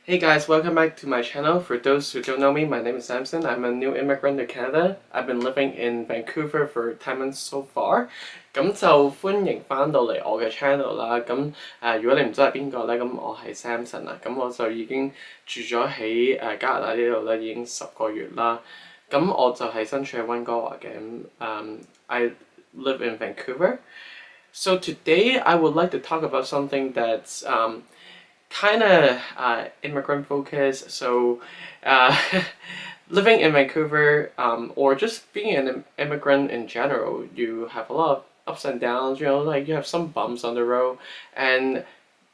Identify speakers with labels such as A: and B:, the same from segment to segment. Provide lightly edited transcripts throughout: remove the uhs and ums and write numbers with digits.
A: Hey guys, welcome back to my channel. For those who don't know me, my name is Samson. I'm a new immigrant to Canada. I've been living in Vancouver for 10 months so far. 咁就歡迎翻到嚟我嘅 channel 啦。如果你唔知係邊個呢，咁我係 Samson 啦。咁我就已經住咗喺加拿大呢度咧，已經10個月啦。咁我就係身處喺溫哥華嘅。I live in Vancouver. So today I would like to talk about something that's kind of immigrant focused. So, uh, living in Vancouver, or just being an immigrant in general, you have a lot of ups and downs. Like you have some bumps on the road, and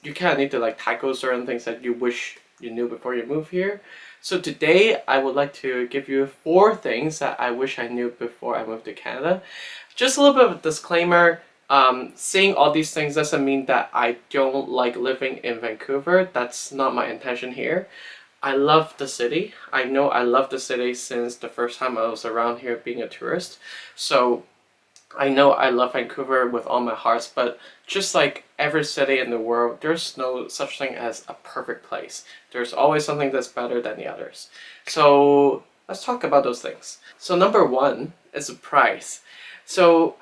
A: you kind of need to like tackle certain things that you wish you knew before you move here. So today, I would like to give you 4 things that I wish I knew before I moved to Canada. Just a little bit of a disclaimer. Saying all these things doesn't mean that I don't like living in Vancouver. That's not my intention here. I love the city. I know I love the city since the first time I was around here being a tourist. So I know I love Vancouver with all my heart, but just like every city in the world, there's no such thing as a perfect place. There's always something that's better than the others. So let's talk about those things. So number 1 is the price. So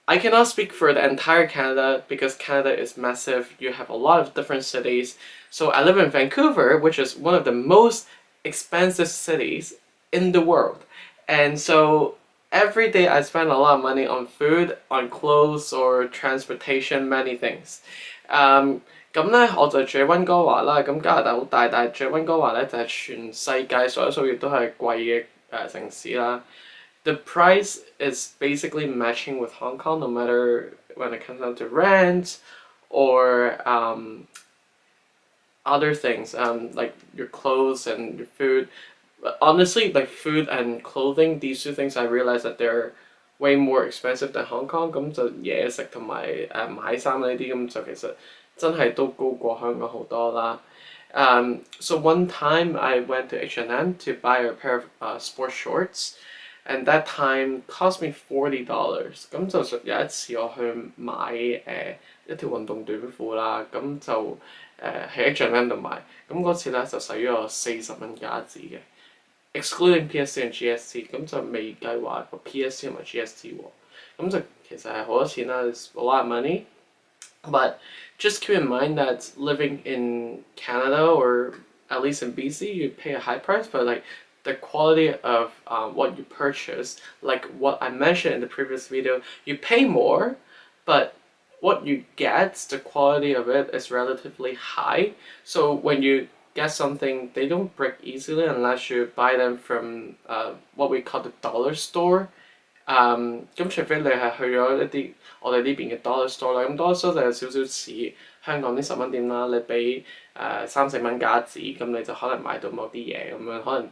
A: I cannot speak for the entire Canada because Canada is massive. You have a lot of different cities. So I live in Vancouver, which is one of the most expensive cities in the world. And so every day I spend a lot of money on food, on clothes, or transportation, many things. 咁咧我就住喺溫哥華啦，咁加拿大好大，但係住喺溫哥華咧就係全世界所有數亦都係貴嘅城市啦。The price is basically matching with Hong Kong, no matter when it comes down to rent or other things, like your clothes and your food. But honestly, like food and clothing, these 2 things I realized that they're way more expensive than Hong Kong. 咁就嘢食同埋買衫呢啲咁就其實真係都高過香港好多啦。So one time I went to H&M to buy a pair of sports shorts, and that time cost me $40。咁就有一次我去買一條運動短褲啦，咁就喺 H&M 度買，咁嗰次咧就使咗我40蚊加紙嘅，excluding PST 同 GST，咁就未計話個 PST 同埋 GST 喎，咁就其實係好多錢啦，it's a lot of money。But just keep in mind that living in Canada or at least in BC, you pay a high price, but like the quality of what you purchase, like what I mentioned in the previous video, you pay more, but what you get, the quality of it is relatively high. So when you get something, they don't break easily unless you buy them from what we call the dollar store. 咁除非你係去咗一啲我哋呢邊嘅 dollar store 啦，咁 dollar store 就有少少似香港啲10蚊店啦，你俾3、4蚊加紙，咁你就可能買到某啲嘢咁樣，可能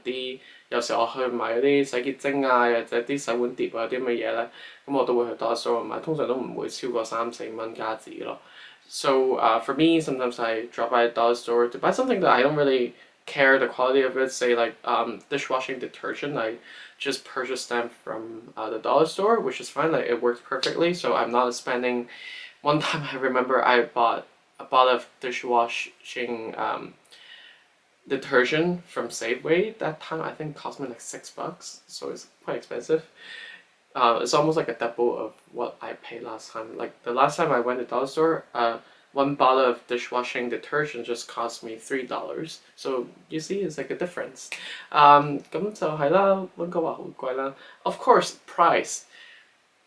A: 有時我去買嗰啲洗潔精啊，或者啲洗碗碟啊啲咁嘅嘢咧，咁我都會去 dollar store 買，通常都唔會超過3、4蚊加紙咯。So for me, sometimes I drop by a dollar store to buy something that I don't really care the quality of it. Say like dishwashing detergent, I just purchased them from the dollar store, which is fine. Like it works perfectly, so I'm not spending. One time I remember I bought a bottle of dishwashing detergent from Safeway. That time I think cost me like $6, so it's quite expensive. It's almost like a double of what I paid last time. Like the last time I went to dollar store, one bottle of dishwashing detergent just cost me $3. So you see, it's like a difference. 咁就係啦，溫哥華好貴啦。Of course, price.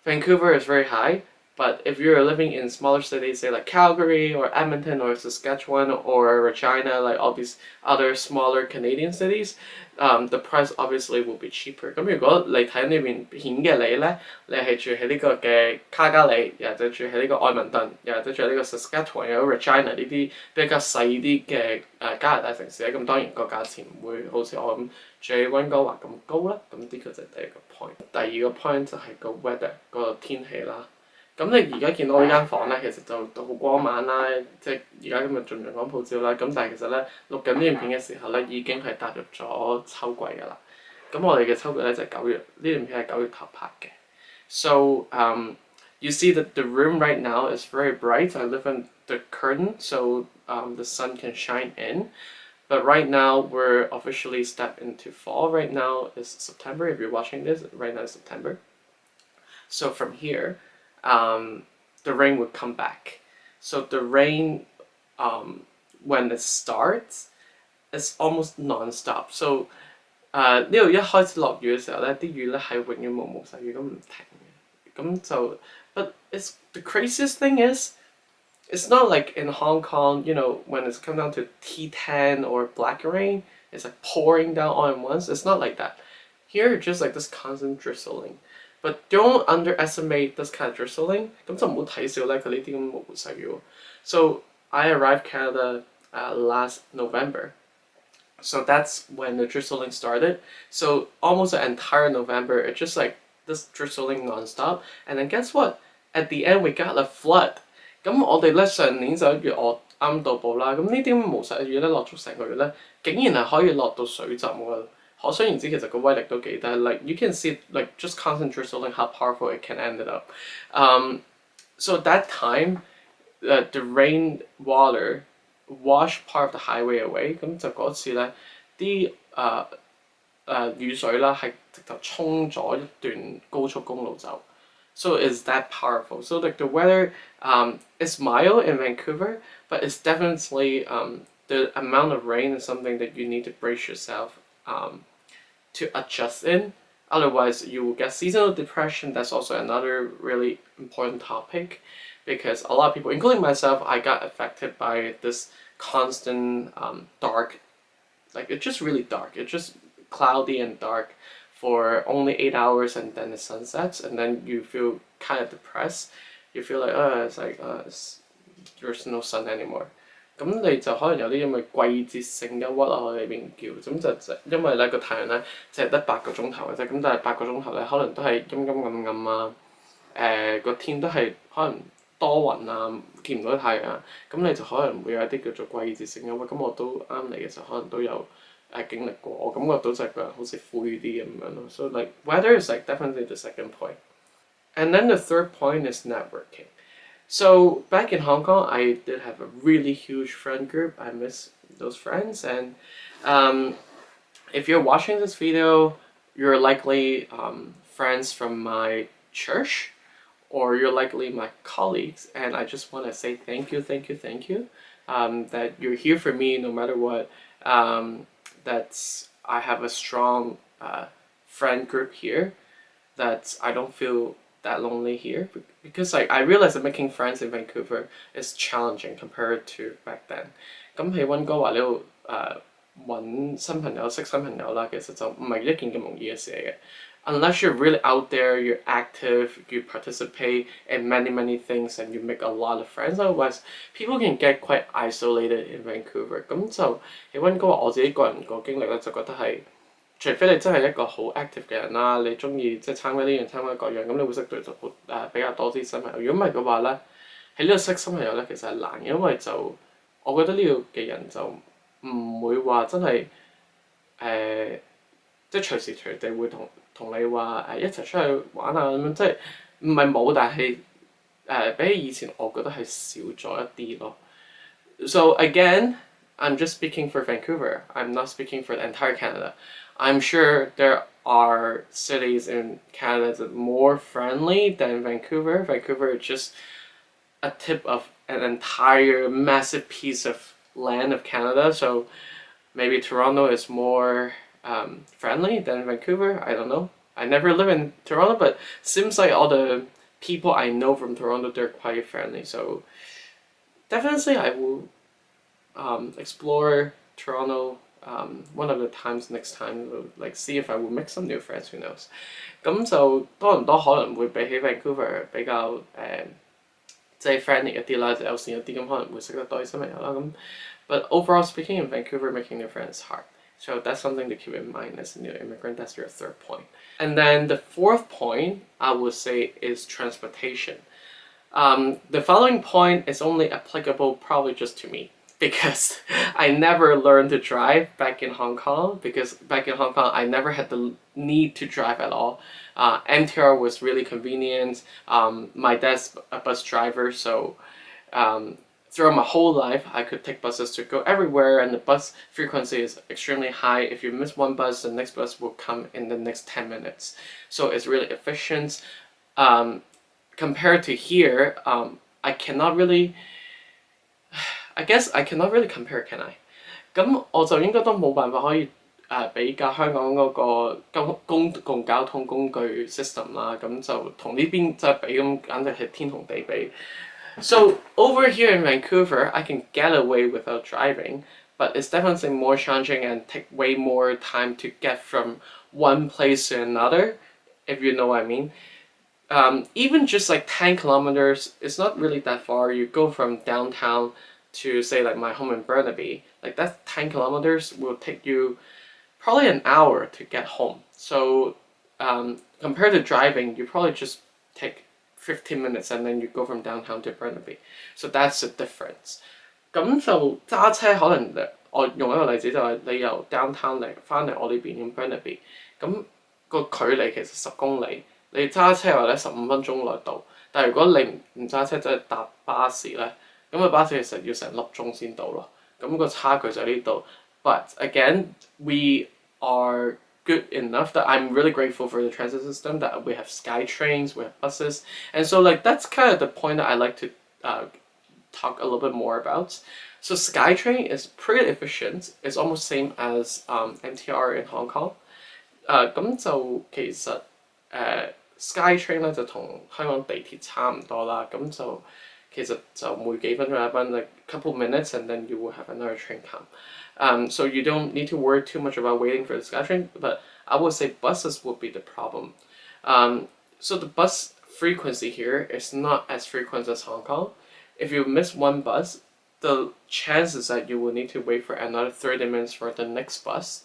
A: Vancouver is very high, but if you're living in smaller cities, say like Calgary or Edmonton or Saskatchewan or Regina, like all these other smaller Canadian cities, the price obviously will be cheaper. 咁如果你睇呢邊片嘅你咧，你係住喺呢個嘅卡加里，又或者住喺呢個愛民頓，又或者住喺呢個 Saskatchewan 有 Regina 呢啲比較細啲嘅加拿大城市咧，咁當然個價錢唔會好似我咁住喺溫哥華咁高啦。咁呢個就係第一個 point。第二個 point 就係個 weather 個天氣啦。咁你而家見到呢間房咧，其實就好光猛啦，即係而家今日盡陽光普照啦。咁但係其實咧錄緊呢段片嘅時候咧，已經係踏入咗秋季㗎啦。咁我哋嘅秋季咧就係9月，呢段片係9月頭拍嘅。So you see that the room right now is very bright. I live in the curtain, so the sun can shine in. But right now we're officially stepped into fall. Right now is September. If you're watching this, right now is September. So from here, um, the rain would come back. So the rain, um, when it starts, it's almost non-stop. So 呢度一開始落雨嘅時候咧，啲雨咧係永遠毛細雨咁唔停嘅，咁就 but it's the craziest thing is it's not like in Hong Kong, you know, when it's come down to T10 or black rain, it's like pouring down all at once. It's not like that. Here, it's just like this constant drizzling. But don't underestimate this kind of drizzling. 咁就唔好睇小咧佢呢啲咁毛細雨喎。So I arrived Canada last November. So that's when the drizzling started. So almost the entire November, it's just like this drizzling nonstop. And then guess what? At the end, we got a flood. 咁我哋咧上年11月我啱到埗啦，咁呢啲毛細雨咧落足成個月咧，竟然係可以落到水浸喎！可想而知其實個威力都幾大。Like you can see like just constant drizzling how powerful it can end it up. So at that time, the rain water wash part of the highway away，咁就嗰次咧啲雨水啦係直頭沖咗一段高速公路走。So it's that powerful. So like the weather is mild in Vancouver, but it's definitely the amount of rain is something that you need to brace yourself to adjust in. Otherwise, you will get seasonal depression. That's also another really important topic because a lot of people, including myself, I got affected by this constant dark, like it's just really dark. It's just cloudy and dark for only 8 hours and then the sun sets and then you feel kind of depressed. You feel like, it's like, there's no sun anymore. 咁你就可能有啲咁嘅季節性憂鬱啊，我哋呢邊叫，咁就因為咧個太陽咧淨係得8個鐘頭嘅啫，咁但係8個鐘頭咧可能都係陰陰暗暗啊，個天都係可能多雲啊，見唔到太陽啊，咁你就可能會有一啲叫做季節性憂鬱，咁我都啱嚟嘅時候可能都有經歷過，我感覺到就係個人好似灰啲咁樣咯。So like weather is like definitely the second point, and then the third point is networking. So back in Hong Kong, I did have a really huge friend group. I miss those friends, and if you're watching this video, you're likely friends from my church, or you're likely my colleagues, and I just want to say thank you, thank you, thank you, that you're here for me no matter what. That's I have a strong friend group here. That I don't feel that lonely here because like I realize that making friends in Vancouver is challenging compared to back then. 咁喺溫哥華呢度揾新朋友識新朋友啦，其實就唔係一件咁容易嘅事嚟嘅。Unless you're really out there, you're active, you participate in many things, and you make a lot of friends. Otherwise, people can get quite isolated in Vancouver. 咁就喺溫哥華我自己個人個經歷咧，就覺得係。除非你真係一個好 active 嘅人啦，你中意即係參加呢樣參加嗰樣，咁你會識到就比較多啲新朋友。如果唔係嘅話咧，喺呢度識新朋友咧其實係難嘅，因為就我覺得呢度嘅人就唔會話真係即係隨時隨地會同你話一齊出去玩啊咁樣，即係唔係冇，但係比起以前我覺得係少咗一啲咯。So again, I'm just speaking for Vancouver. I'm not speaking for the entire Canada. I'm sure there are cities in Canada that are more friendly than Vancouver. Vancouver is just a tip of an entire massive piece of land of Canada. So maybe Toronto is more friendly than Vancouver. I don't know. I never live in Toronto, but seems like all the people I know from Toronto, they're quite friendly. So definitely I will explore Toronto one of the times next time, like see if I will make some new friends. Who knows? 咁就多倫多可能會比起 Vancouver 比較即係 friendly 一啲啦，友善一啲，咁可能會識得多啲新朋友啦。咁 but overall speaking, in Vancouver, making new friends is hard. So that's something to keep in mind as a new immigrant. That's your third point. And then the fourth point I would say is transportation. The following point is only applicable probably just to me. Because I never learned to drive back in Hong Kong. Because back in Hong Kong, I never had the need to drive at all. MTR was really convenient. My dad's a bus driver, so throughout my whole life, I could take buses to go everywhere, and the bus frequency is extremely high. If you miss one bus, the next bus will come in the next 10 minutes. So it's really efficient. Compared to here, I cannot really, I guess I cannot really compare, can I? 咁我就應該都冇辦法可以比較香港嗰個公共交通工具 system 啦，咁就同呢邊即係比咁，簡直係天同地比。So over here in Vancouver, I can get away without driving, but it's definitely more challenging and take way more time to get from one place to another, if you know what I mean. Even just like 10 kilometers, it's not really that far. You go from downtown to say like my home in Burnaby, like that's 10 kilometers will take you probably an hour to get home. So compared to driving, you probably just take 15 minutes and then you go from downtown to Burnaby. So that's the difference. 咁就揸車可能我用一個例子就係你由 downtown 嚟翻嚟我呢邊咁 Burnaby，咁個距離其實10公里，你揸車或者15分鐘內到。但係如果你唔揸車，即係搭巴士咧，咁個巴士其實要成粒鐘先到咯。咁個差距就喺呢度。But again, we are good enough that I'm really grateful for the transit system, that we have sky trains, we have buses, and so like that's kind of the point that I like to talk a little bit more about. So SkyTrain is pretty efficient. It's almost same as MTR in Hong Kong. 咁就其實SkyTrain 咧就同香港地鐵差唔多啦。咁就其實就每幾分鐘一班 like couple minutes, and then you will have another train come. So you don't need to worry too much about waiting for the SkyTrain, but I would say buses would be the problem. So the bus frequency here is not as frequent as Hong Kong. If you miss one bus, the chances that you will need to wait for another 30 minutes for the next bus.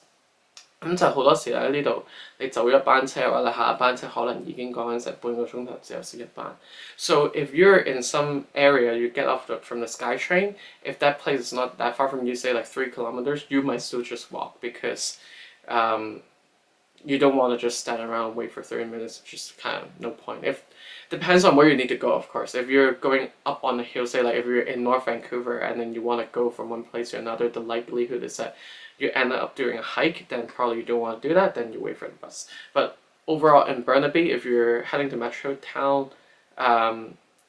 A: 咁就好多時喺呢度，你走一班車或者下一班車可能已經講緊成半個鐘頭之後先一班。So if you're in some area, you get off from the SkyTrain, if that place is not that far from you, say like 3 kilometers, you might still just walk because you don't want to just stand around and wait for 30 minutes. Just kind of no point. If depends on where you need to go, of course. If you're going up on the hill, say like if you're in North Vancouver and then you want to go from one place to another, the likelihood is that you end up doing a hike, then probably you don't want to do that, then you wait for the bus. But overall in Burnaby, if you're heading to Metro Town,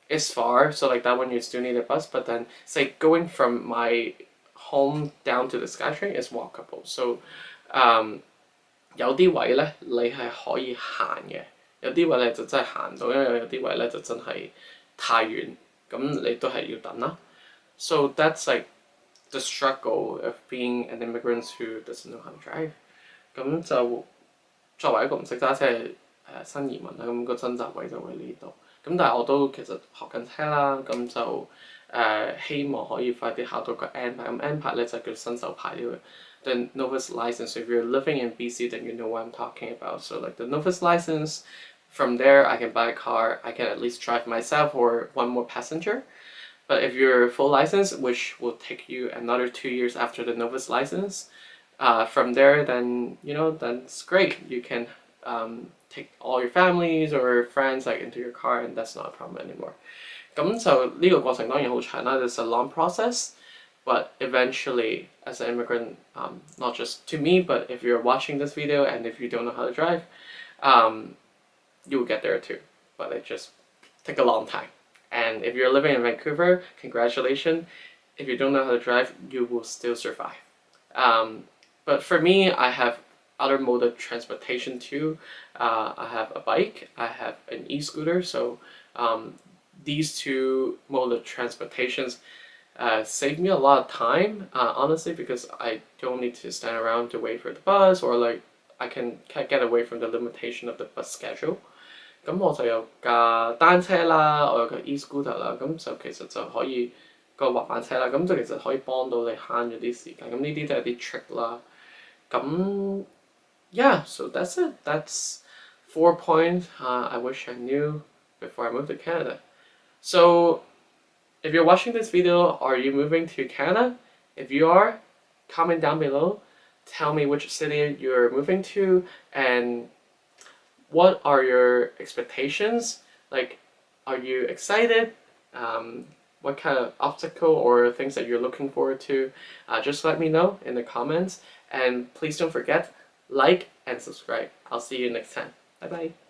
A: it's far, so like that one you still need a bus, but then say going from my home down to the SkyTrain is walkable. So 有啲位咧你係可以行嘅，有啲位咧就真係行到，因為有啲位咧就真係太遠，咁你都係要等啦。So that's like the struggle of being an immigrant who doesn't know how to drive. 咁就作為一個唔識揸車嘅新移民啦，咁個掙扎位就喺呢度。咁但係我都其實學緊車啦，咁就希望可以快啲考到個 N 牌。咁 N 牌咧就叫新手牌呢個。The novice license. If you're living in BC, then you know what I'm talking about. So like the novice license, from there I can buy a car. I can at least drive myself or one more passenger. But if you're full license, which will take you another 2 years after the novice license, from there then that's great. You can take all your families or friends like into your car, and that's not a problem anymore. 咁就呢個過程當然好長啦。It's a long process. But eventually, as an immigrant, not just to me, but if you're watching this video and if you don't know how to drive, you will get there too. But it just take a long time. And if you're living in Vancouver, congratulations. If you don't know how to drive, you will still survive. But for me, I have other mode of transportation too. I have a bike, I have an e-scooter. So these two mode of transportations saved me a lot of time, honestly, because I don't need to stand around to wait for the bus, or like I can get away from the limitation of the bus schedule. 咁我就有架單車啦，我有架 e-scooter 啦，咁就其實就可以個滑板車啦，咁就其實可以幫到你慳咗啲時間。咁呢啲都係啲 trick 啦。咁 yeah, so that's it. That's 4 points I wish I knew before I moved to Canada. So if you're watching this video, are you moving to Canada? If you are, comment down below. Tell me which city you're moving to and what are your expectations. Like, are you excited? what kind of obstacle or things that you're looking forward to, just let me know in the comments. And please don't forget, like and subscribe. I'll see you next time. Bye bye.